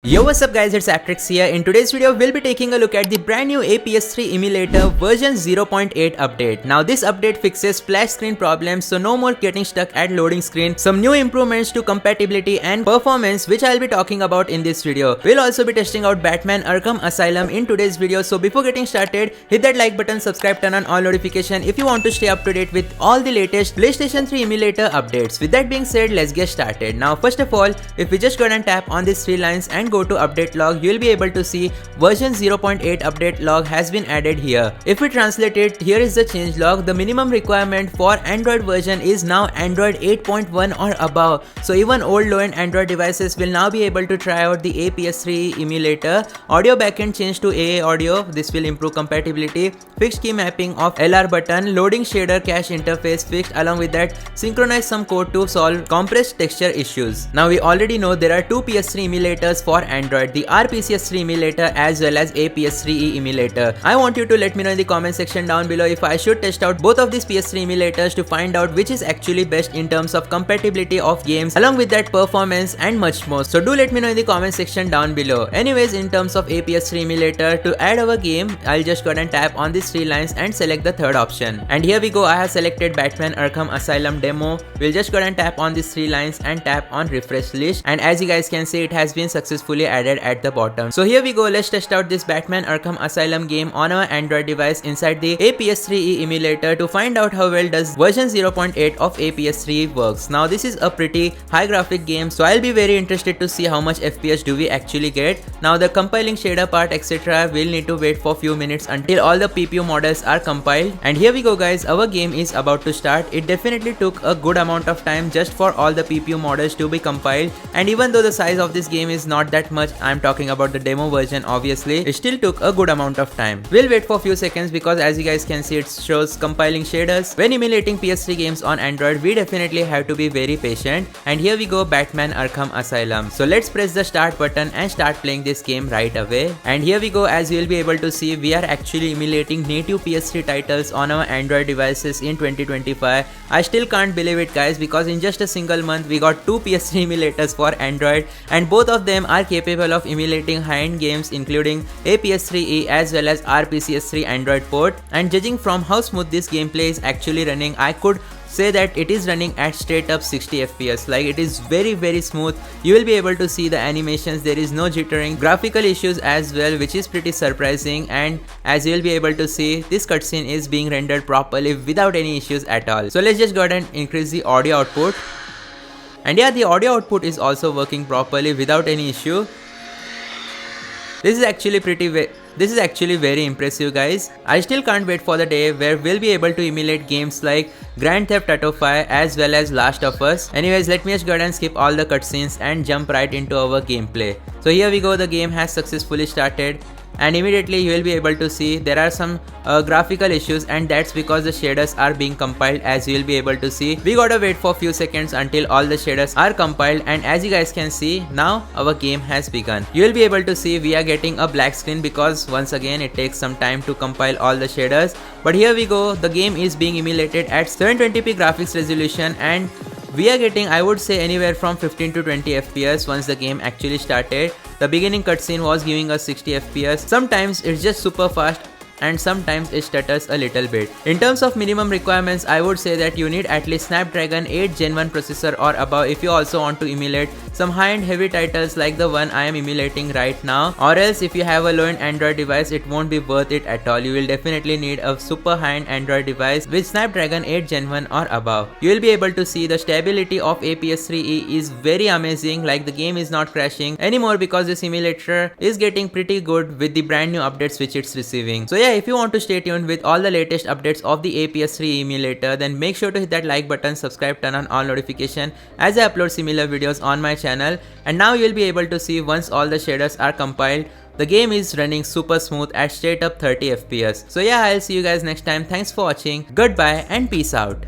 Yo, what's up guys, it's ApTreX here. In today's video, we'll be taking a look at the brand new APS3 Emulator version 0.8 update. Now this update fixes splash screen problems, so no more getting stuck at loading screen. Some new improvements to compatibility and performance which I'll be talking about in this video. We'll also be testing out Batman Arkham Asylum in today's video. So before getting started, hit that like button, subscribe, turn on all notification if you want to stay up to date with all the latest PlayStation 3 emulator updates. With that being said, let's get started. Now first of all, if we just go and tap on these three lines and go to update log, you will be able to see version 0.8 update log has been added here. If we translate it, here is the change log. The minimum requirement for Android version is now Android 8.1 or above. So even old low-end Android devices will now be able to try out the APS3e Emulator. Audio backend changed to AA audio. This will improve compatibility. Fixed key mapping of LR button. Loading shader cache interface fixed. Along with that, synchronize some code to solve compressed texture issues. Now we already know there are two PS3 emulators for Android, the PS3 Emulator as well as APS3e Emulator. I want you to let me know in the comment section down below if I should test out both of these PS3 emulators to find out which is actually best in terms of compatibility of games, along with that performance and much more. So do let me know in the comment section down below. Anyways, in terms of APS3 Emulator, to add our game, I'll just go ahead and tap on these three lines and select the third option. And here we go, I have selected Batman Arkham Asylum demo. We'll just go ahead and tap on these three lines and tap on refresh list. And as you guys can see, it has been successfully added at the bottom. So here we go, let's test out this Batman Arkham Asylum game on our Android device inside the APS3e Emulator to find out how well does version 0.8 of APS3 works. Now this is a pretty high graphic game, so I'll be very interested to see how much FPS do we actually get. Now the compiling shader part etc. we'll need to wait for few minutes until all the PPU models are compiled. And here we go guys, our game is about to start. It definitely took a good amount of time just for all the PPU models to be compiled, and even though the size of this game is not that much, I'm talking about the demo version obviously, it still took a good amount of time. We'll wait for a few seconds because as you guys can see, it shows compiling shaders. When emulating PS3 games on Android, we definitely have to be very patient. And here we go, Batman Arkham Asylum. So let's press the start button and start playing this game right away. And here we go, as you'll be able to see, we are actually emulating native PS3 titles on our Android devices in 2025. I still can't believe it guys, because in just a single month we got two PS3 emulators for Android, and both of them are capable of emulating high-end games including APS3e as well as PS3 Android port. And judging from how smooth this gameplay is actually running, I could say that it is running at straight up 60 FPS. Like, it is very smooth. You will be able to see the animations, there is no jittering, graphical issues as well, which is pretty surprising. And as you will be able to see, this cutscene is being rendered properly without any issues at all. So let's just go ahead and increase the audio output. And yeah, the audio output is also working properly without any issue. This is actually very impressive guys. I still can't wait for the day where we'll be able to emulate games like Grand Theft Auto 5 as well as Last of Us. Anyways, let me just go ahead and skip all the cutscenes and jump right into our gameplay. So here we go, the game has successfully started. And immediately you will be able to see there are some graphical issues, and that's because the shaders are being compiled. As you will be able to see, we gotta wait for a few seconds until all the shaders are compiled. And as you guys can see, now our game has begun. You will be able to see we are getting a black screen because once again it takes some time to compile all the shaders. But here we go, the game is being emulated at 720p graphics resolution, and we are getting, I would say, anywhere from 15 to 20 FPS once the game actually started. The beginning cutscene was giving us 60 FPS. Sometimes it's just super fast and sometimes it stutters a little bit. In terms of minimum requirements, I would say that you need at least Snapdragon 8 Gen 1 processor or above if you also want to emulate some high-end heavy titles like the one I am emulating right now. Or else if you have a low-end Android device, it won't be worth it at all. You will definitely need a super high-end Android device with Snapdragon 8 Gen 1 or above. You will be able to see the stability of APS3e is very amazing, like the game is not crashing anymore because this emulator is getting pretty good with the brand new updates which it's receiving. So yeah, if you want to stay tuned with all the latest updates of the APS3 Emulator, then make sure to hit that like button, subscribe, turn on all notification as I upload similar videos on my channel. And now you'll be able to see once all the shaders are compiled, the game is running super smooth at straight up 30 FPS. So yeah, I'll see you guys next time. Thanks for watching, goodbye and peace out.